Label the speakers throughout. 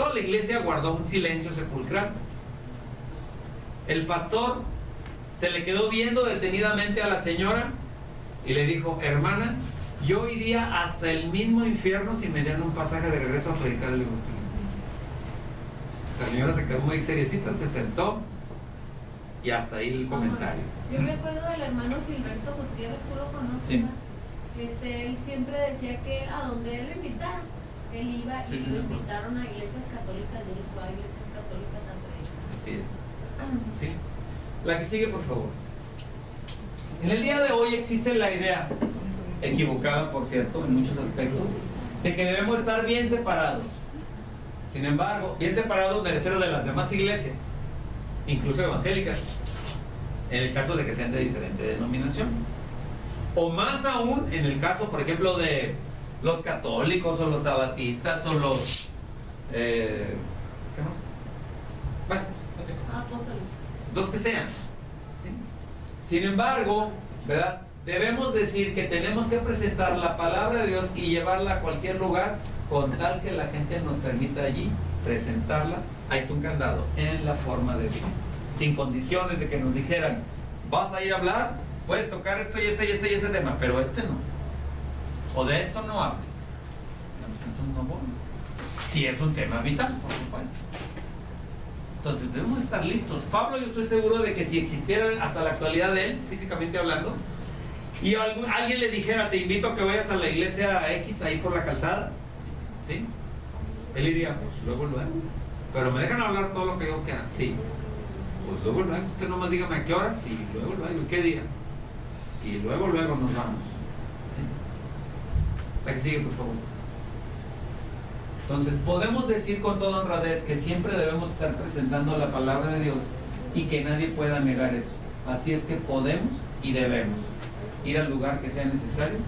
Speaker 1: Toda la iglesia guardó un silencio sepulcral. El pastor se le quedó viendo detenidamente a la señora y le dijo: hermana, yo iría hasta el mismo infierno si me dieran un pasaje de regreso a predicar el evangelio. La señora se quedó muy seriecita, se sentó y hasta ahí el comentario.
Speaker 2: Yo me acuerdo del hermano Gilberto Gutiérrez, tú lo conoces,
Speaker 1: sí.
Speaker 2: Él siempre decía que a donde él lo invitara, él iba, y lo invitaron a iglesias católicas, y él fue a iglesias católicas a predicar.
Speaker 1: Así es. Sí. La que sigue, por favor. En el día de hoy existe la idea, equivocada por cierto, en muchos aspectos, de que debemos estar bien separados. Sin embargo, bien separados me refiero de las demás iglesias, incluso evangélicas, en el caso de que sean de diferente denominación. O más aún en el caso, por ejemplo, de los católicos o los sabatistas o los ¿qué más? Bueno,
Speaker 2: Apóstoles.
Speaker 1: los que sean, ¿sí? Sin embargo, ¿verdad? Debemos decir que tenemos que presentar la palabra de Dios y llevarla a cualquier lugar con tal que la gente nos permita allí presentarla. Ahí está un candado, en la forma de vida, sin condiciones de que nos dijeran: vas a ir a hablar, puedes tocar esto y este tema, pero este no, o de esto no hables. Entonces no, bueno, si es un tema vital, por supuesto. Entonces debemos estar listos. Pablo, yo estoy seguro de que si existiera hasta la actualidad de él, físicamente hablando, y alguien le dijera: te invito a que vayas a la iglesia X ahí por la calzada, ¿sí? Él diría: pues luego, pero me dejan hablar todo lo que yo quiera. Sí, pues luego, usted nomás dígame a qué horas y luego, qué día, y luego nos vamos, ¿sí? La que sigue, por favor. Entonces podemos decir con toda honradez que siempre debemos estar presentando la palabra de Dios y que nadie pueda negar eso. Así es que podemos y debemos ir al lugar que sea necesario,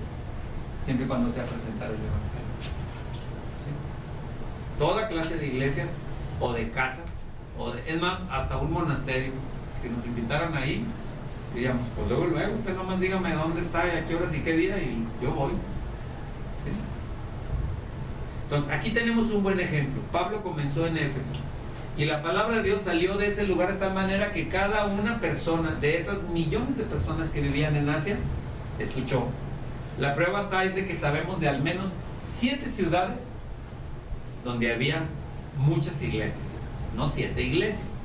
Speaker 1: siempre y cuando sea presentar el evangelio, ¿sí? Toda clase de iglesias o de casas, es más, hasta un monasterio que nos invitaran ahí, diríamos: pues luego, usted nomás dígame dónde está y a qué horas y qué día y yo voy, ¿sí? Entonces aquí tenemos un buen ejemplo. Pablo comenzó en Éfeso y la palabra de Dios salió de ese lugar de tal manera que cada una persona de esas millones de personas que vivían en Asia escuchó. La prueba está es de que sabemos de al menos 7 ciudades donde había muchas iglesias, no 7 iglesias.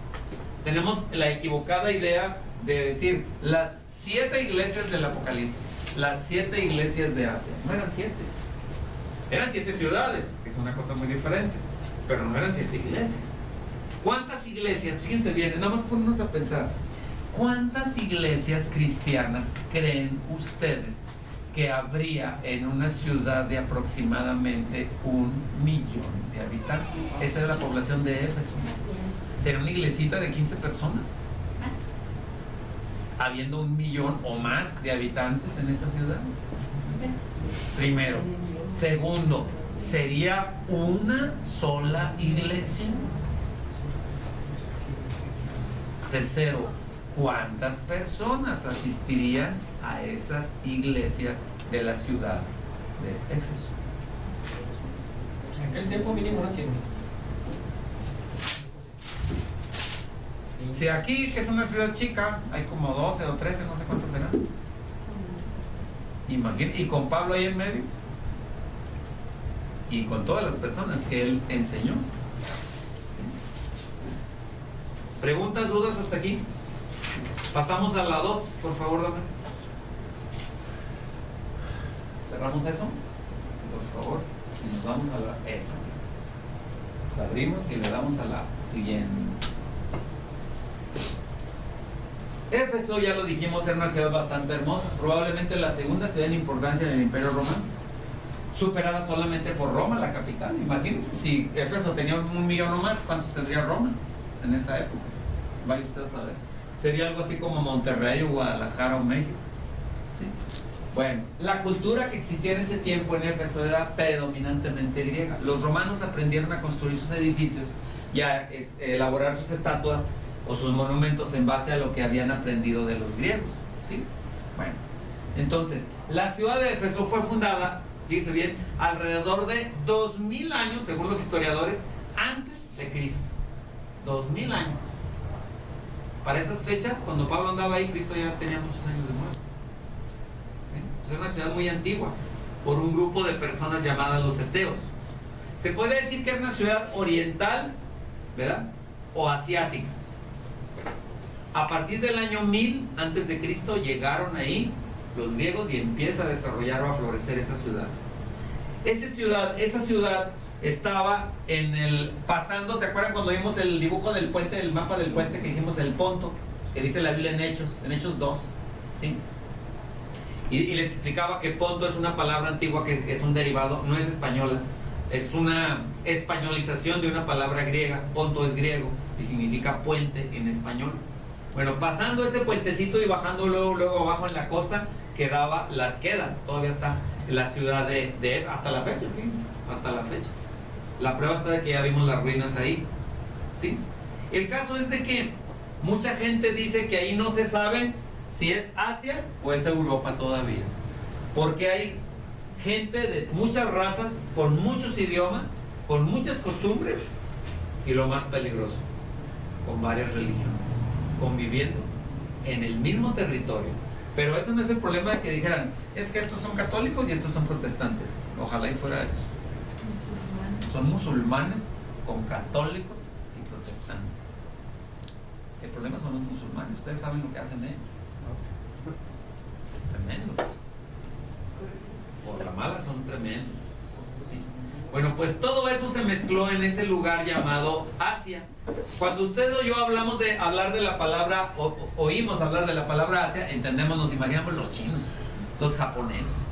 Speaker 1: Tenemos la equivocada idea de decir las 7 iglesias del Apocalipsis, las 7 iglesias de Asia. No eran 7, eran 7 ciudades, que es una cosa muy diferente, pero no eran 7 iglesias. ¿Cuántas iglesias? Fíjense bien, nada más ponernos a pensar, ¿cuántas iglesias cristianas creen ustedes que habría en una ciudad de aproximadamente 1 millón de habitantes? Esa era la población de Éfeso. ¿Sería una iglesita de 15 personas? Habiendo 1 millón o más de habitantes en esa ciudad. Primero. Segundo, ¿sería una sola iglesia? Tercero, ¿cuántas personas asistirían a esas iglesias de la ciudad de Éfeso?
Speaker 3: En aquel tiempo mínimo eran 100,000.
Speaker 1: Si aquí, que es una ciudad chica, hay como 12 o 13, no sé cuántas serán. Imagínate, y con Pablo ahí en medio, y con todas las personas que él enseñó. ¿Preguntas, dudas hasta aquí? Pasamos a la 2, por favor, Damaris. Cerramos eso, por favor, y nos vamos a la esa. La abrimos y le damos a la siguiente. Éfeso, ya lo dijimos, era una ciudad bastante hermosa, probablemente la segunda ciudad en importancia en el Imperio Romano, superada solamente por Roma, la capital. Imagínense, si Éfeso tenía 1 millón o más, ¿cuántos tendría Roma en esa época? Vaya usted a saber. Sería algo así como Monterrey o Guadalajara o México, ¿sí? Bueno, la cultura que existía en ese tiempo en Éfeso era predominantemente griega. Los romanos aprendieron a construir sus edificios y a elaborar sus estatuas o sus monumentos en base a lo que habían aprendido de los griegos, ¿sí? Bueno, entonces, la ciudad de Éfeso fue fundada, fíjese bien, alrededor de 2000 años, según los historiadores, antes de Cristo. 2000 años. Para esas fechas, cuando Pablo andaba ahí, Cristo ya tenía muchos años de muerte. ¿Sí? Pues es una ciudad muy antigua, por un grupo de personas llamadas los eteos. Se podría decir que era una ciudad oriental, ¿verdad? O asiática. A partir del año 1000 antes de Cristo llegaron ahí los griegos y empieza a desarrollar o a florecer esa ciudad. Esa ciudad estaba pasando, ¿se acuerdan cuando vimos el dibujo del puente, el mapa del puente que dijimos el Ponto, que dice la Biblia en Hechos 2, ¿sí? Y les explicaba que Ponto es una palabra antigua que es un derivado, no es española, es una españolización de una palabra griega. Ponto es griego y significa puente en español. Bueno, pasando ese puentecito y bajando luego abajo en la costa, todavía está la ciudad de hasta la fecha, fíjense, hasta la fecha. La prueba está de que ya vimos las ruinas ahí, ¿sí? El caso es de que mucha gente dice que ahí no se sabe si es Asia o es Europa todavía, porque hay gente de muchas razas, con muchos idiomas, con muchas costumbres y lo más peligroso, con varias religiones, conviviendo en el mismo territorio. Pero eso no es el problema de que dijeran, es que estos son católicos y estos son protestantes. Ojalá y fuera eso. Son musulmanes con católicos y protestantes. El problema son los musulmanes. Ustedes saben lo que hacen ellos. Tremendos. Por la mala son tremendos. ¿Sí? Bueno, pues todo eso se mezcló en ese lugar llamado Asia. Cuando usted o yo oímos hablar de la palabra Asia, entendemos, nos imaginamos los chinos, los japoneses,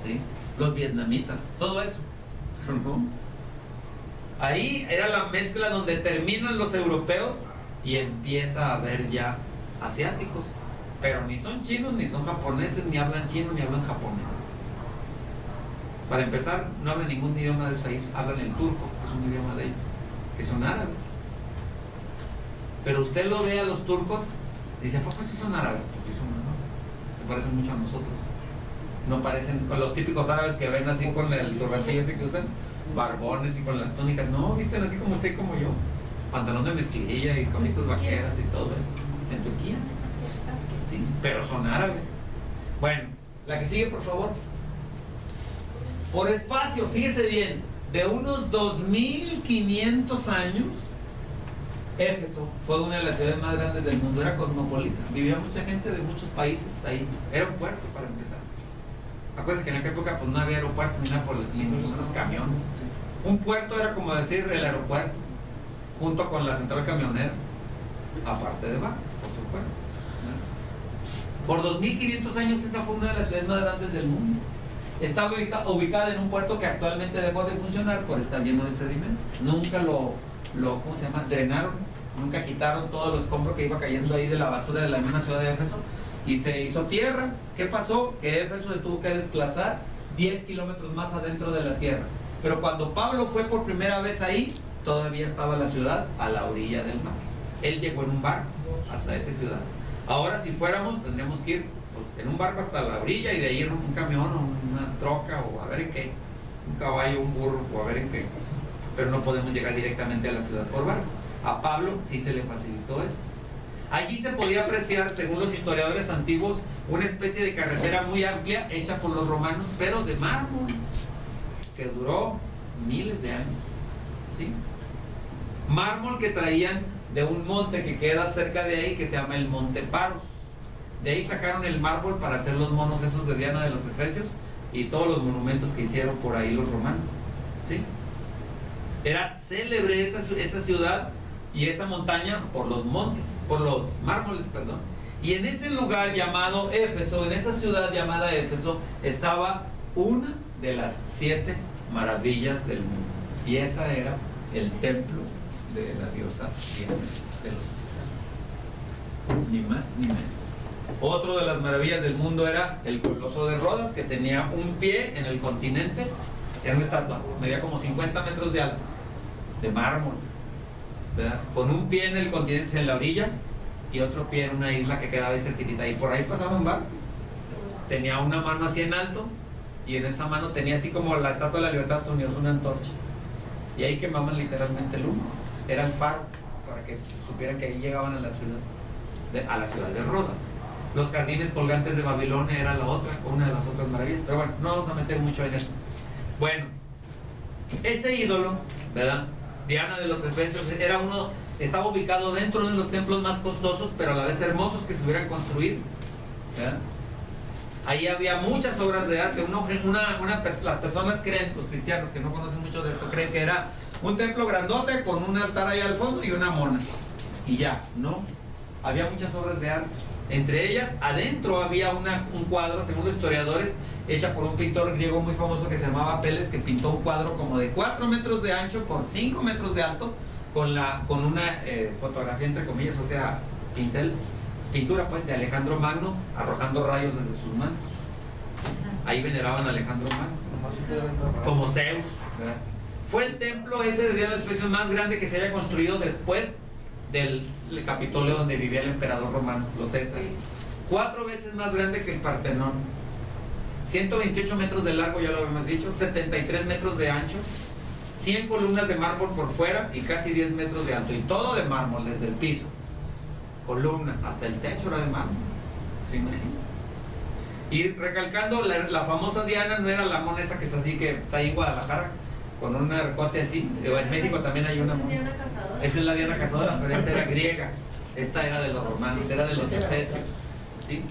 Speaker 1: ¿sí? Los vietnamitas, todo eso. Pero no. Ahí era la mezcla donde terminan los europeos y empieza a haber ya asiáticos. Pero ni son chinos, ni son japoneses, ni hablan chino, ni hablan japonés. Para empezar, no hablan ningún idioma de esos países, hablan el turco, que es un idioma de ellos, que son árabes. Pero usted lo ve a los turcos y dice, ¿a poco estos son árabes? Pues sí son árabes, se parecen mucho a nosotros. No parecen con los típicos árabes que ven así con el turbantillo ese que usan, barbones y con las túnicas. No, visten así como usted y como yo, pantalón de mezclilla y camisas vaqueras y todo eso. En Turquía, sí, pero son árabes. Bueno, la que sigue, por favor. Por espacio, fíjese bien, de unos 2500 años, Éfeso fue una de las ciudades más grandes del mundo, era cosmopolita, vivía mucha gente de muchos países ahí, era un puerto para empezar. Acuérdense que en aquella época pues no había aeropuertos ni nada ni muchos otros camiones. Un puerto era como decir el aeropuerto, junto con la central camionera, aparte de barcos, por supuesto. Por 2500 años esa fue una de las ciudades más grandes del mundo. Estaba ubicada en un puerto que actualmente dejó de funcionar por estar lleno de sedimento. Nunca ¿cómo se llama? Drenaron, nunca quitaron todo el escombro que iba cayendo ahí de la basura de la misma ciudad de Éfeso y se hizo tierra. ¿Qué pasó? Que Éfeso se tuvo que desplazar 10 kilómetros más adentro de la tierra. Pero cuando Pablo fue por primera vez ahí, todavía estaba la ciudad a la orilla del mar. Él llegó en un barco hasta esa ciudad. Ahora si fuéramos tendríamos que ir pues, en un barco hasta la orilla y de ahí en un camión o una troca o a ver en qué, un caballo, un burro o a ver en qué. Pero no podemos llegar directamente a la ciudad por barco. A Pablo sí se le facilitó eso. Allí se podía apreciar, según los historiadores antiguos, una especie de carretera muy amplia hecha por los romanos, pero de mármol, que duró miles de años, ¿sí? Mármol que traían de un monte que queda cerca de ahí, que se llama el Monte Paros. De ahí sacaron el mármol para hacer los monos esos de Diana de los Efesios y todos los monumentos que hicieron por ahí los romanos, ¿sí? Era célebre esa ciudad y esa montaña por los montes, por los mármoles, perdón. Y en ese lugar llamado Éfeso, en esa ciudad llamada Éfeso, estaba una de las 7 maravillas del mundo. Y esa era el templo de la diosa Diana de los Efesios. Ni más ni menos. Otro de las maravillas del mundo era el Coloso de Rodas, que tenía un pie en el continente. Era una estatua, medía como 50 metros de alto, de mármol, ¿verdad? Con un pie en el continente, en la orilla, y otro pie en una isla que quedaba ahí cerquitita. Y por ahí pasaban barcos. Tenía una mano así en alto, y en esa mano tenía así como la Estatua de la Libertad de Estados Unidos, una antorcha. y ahí quemaban literalmente el humo. Era el faro, para que supieran que ahí llegaban a la ciudad de Rodas. Los jardines colgantes de Babilonia era la otra, una de las otras maravillas, pero bueno, no vamos a meter mucho en eso. Bueno, ese ídolo, ¿verdad? Diana de los Efesios, estaba ubicado dentro de los templos más costosos, pero a la vez hermosos que se hubieran construido, ¿verdad? Ahí había muchas obras de arte. Las personas creen, los cristianos que no conocen mucho de esto, creen que era un templo grandote con un altar ahí al fondo y una mona. Y ya, no. Había muchas obras de arte. Entre ellas, adentro había un cuadro, según los historiadores, hecha por un pintor griego muy famoso que se llamaba Peles, que pintó un cuadro como de 4 metros de ancho por 5 metros de alto, con una fotografía entre comillas, o sea, pintura pues de Alejandro Magno arrojando rayos desde sus manos. Ahí veneraban a Alejandro Magno como Zeus, ¿verdad? Fue el templo ese de Diana de los Efesios más grande que se haya construido después del Capitolio donde vivía el emperador romano, los Césares. 4 veces más grande que el Partenón. 128 metros de largo, ya lo habíamos dicho, 73 metros de ancho, 100 columnas de mármol por fuera y casi 10 metros de alto, y todo de mármol desde el piso, columnas, hasta el techo era de mármol. ¿Se imagina? Y recalcando, la famosa Diana no era la mona esa que es así, que está ahí en Guadalajara con un recorte así. En México también hay una mona. Esa es la Diana Cazadora, pero esa era griega. Esta era de los romanos, era de los efesios, ¿sí?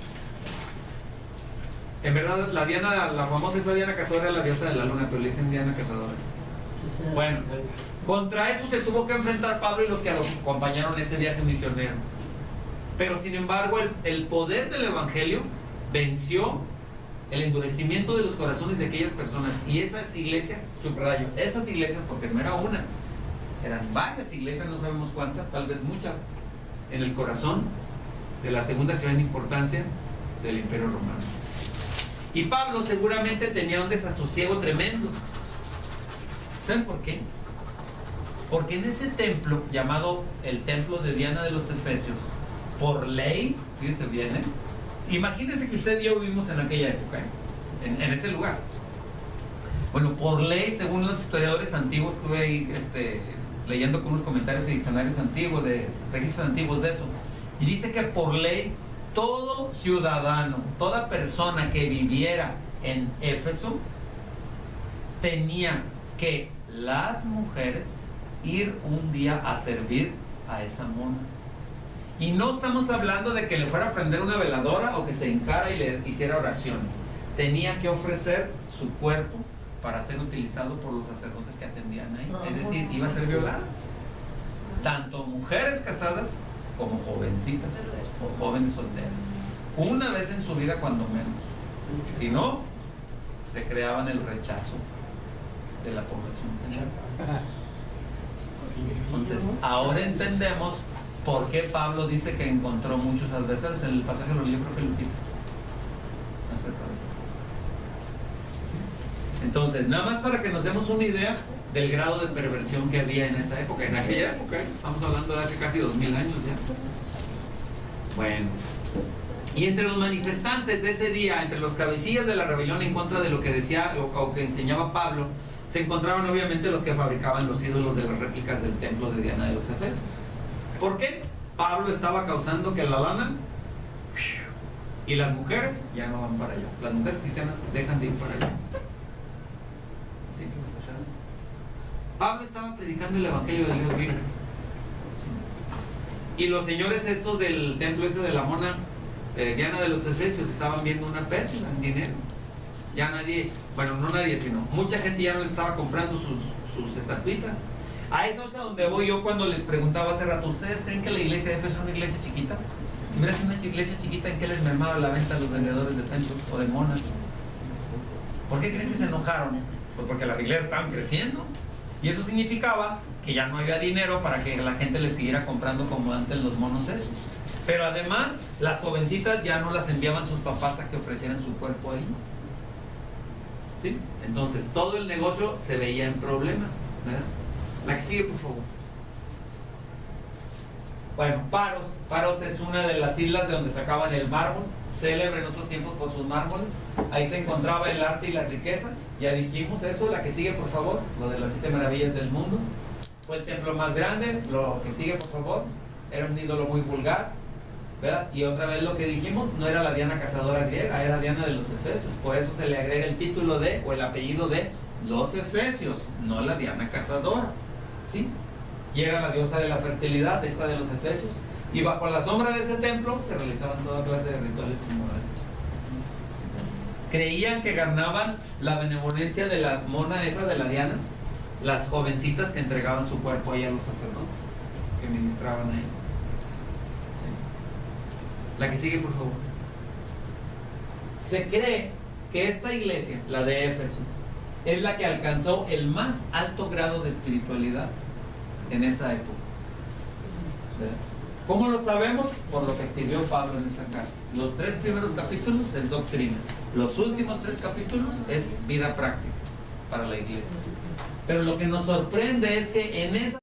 Speaker 1: En verdad, la famosa esa Diana Cazadora era la diosa de la luna, pero le dicen Diana Cazadora. Bueno, contra eso se tuvo que enfrentar Pablo y los que lo acompañaron en ese viaje misionero. Pero sin embargo, el poder del evangelio venció el endurecimiento de los corazones de aquellas personas. Y esas iglesias, subrayo, esas iglesias, porque no era una, eran varias iglesias, no sabemos cuántas, tal vez muchas, en el corazón de la segunda ciudad en importancia del Imperio Romano. Y Pablo seguramente tenía un desasosiego tremendo. ¿Saben por qué? Porque en ese templo, llamado el templo de Diana de los Efesios, por ley, fíjense bien, imagínense que usted y yo vivimos en aquella época, en ese lugar. Bueno, por ley, según los historiadores antiguos, estuve ahí leyendo con unos comentarios y diccionarios antiguos, de registros antiguos de eso, y dice que por ley, todo ciudadano, toda persona que viviera en Éfeso, tenía que las mujeres ir un día a servir a esa mona. Y no estamos hablando de que le fuera a prender una veladora o que se hincara y le hiciera oraciones. Tenía que ofrecer su cuerpo para ser utilizado por los sacerdotes que atendían ahí. Es decir, iba a ser violada. Tanto mujeres casadas como jovencitas o jóvenes solteras. Una vez en su vida cuando menos. Si no, se creaban el rechazo de la población general. Entonces, ahora entendemos por qué Pablo dice que encontró muchos adversarios. En el pasaje lo leí, creo que el último. Entonces, nada más para que nos demos una idea del grado de perversión que había en esa época. En aquella época, estamos hablando de hace casi 2000 años ya. Bueno, y entre los manifestantes de ese día, entre los cabecillas de la rebelión en contra de lo que decía o que enseñaba Pablo, se encontraban obviamente los que fabricaban los ídolos de las réplicas del templo de Diana de los Efesios. ¿Por qué? Pablo estaba causando que la lana y las mujeres ya no van para allá. Las mujeres cristianas dejan de ir para allá. ¿Sí? Pablo estaba predicando el evangelio de Dios vivo. ¿Sí? Y los señores estos del templo ese de la mona Diana de los Efesios estaban viendo una pérdida en dinero. Ya nadie, bueno, no nadie, sino mucha gente ya no les estaba comprando sus estatuitas. A eso es a donde voy yo cuando les preguntaba hace rato, ¿ustedes creen que la iglesia de Éfeso es una iglesia chiquita? Si hubiera sido una iglesia chiquita, ¿en qué les mermaba la venta a los vendedores de templos o de monas? ¿Por qué creen que se enojaron? Pues porque las iglesias estaban creciendo. Y eso significaba que ya no había dinero para que la gente les siguiera comprando como antes los monos esos. Pero además, las jovencitas ya no las enviaban sus papás a que ofrecieran su cuerpo ahí. ¿Sí? Entonces, todo el negocio se veía en problemas, ¿verdad? La que sigue, por favor. Bueno, Paros es una de las islas de donde sacaban el mármol, célebre en otros tiempos por sus mármoles. Ahí se encontraba el arte y la riqueza. Ya dijimos eso. La que sigue, por favor, lo de las 7 maravillas del mundo. Fue el templo más grande. Lo que sigue, por favor, era un ídolo muy vulgar, ¿verdad? Y otra vez lo que dijimos, no era la Diana cazadora griega, era Diana de los Efesios. Por eso se le agrega el título de, o el apellido de, los Efesios, no la Diana cazadora, ¿sí? Y era la diosa de la fertilidad, esta de los Efesios. Y bajo la sombra de ese templo se realizaban toda clase de rituales inmorales. Creían que ganaban la benevolencia de la mona esa de la Diana, las jovencitas que entregaban su cuerpo ahí a los sacerdotes, que ministraban ahí. ¿Sí? La que sigue, por favor. Se cree que esta iglesia, la de Éfeso, es la que alcanzó el más alto grado de espiritualidad en esa época. ¿Verdad? ¿Cómo lo sabemos? Por lo que escribió Pablo en esa carta. Los 3 primeros capítulos es doctrina. Los últimos 3 capítulos es vida práctica para la iglesia. Pero lo que nos sorprende es que en esa